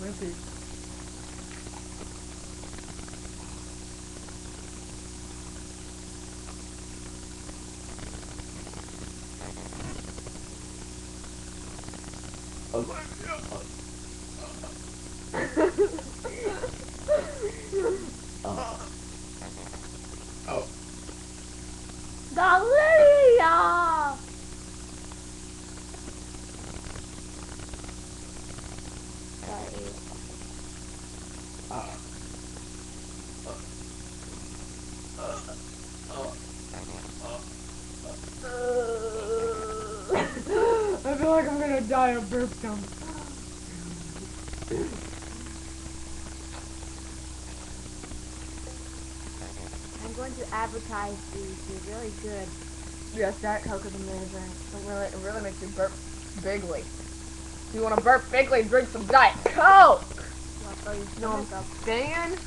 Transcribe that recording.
wimpy. Dahlia! I feel like I'm gonna die of burp gum. I'm going to advertise these. They're really good. Yes, Diet Coke is amazing. It really makes you burp bigly. If you want to burp bigly, drink some Diet Coke. Well, throw your You know what stomach I'm up. saying?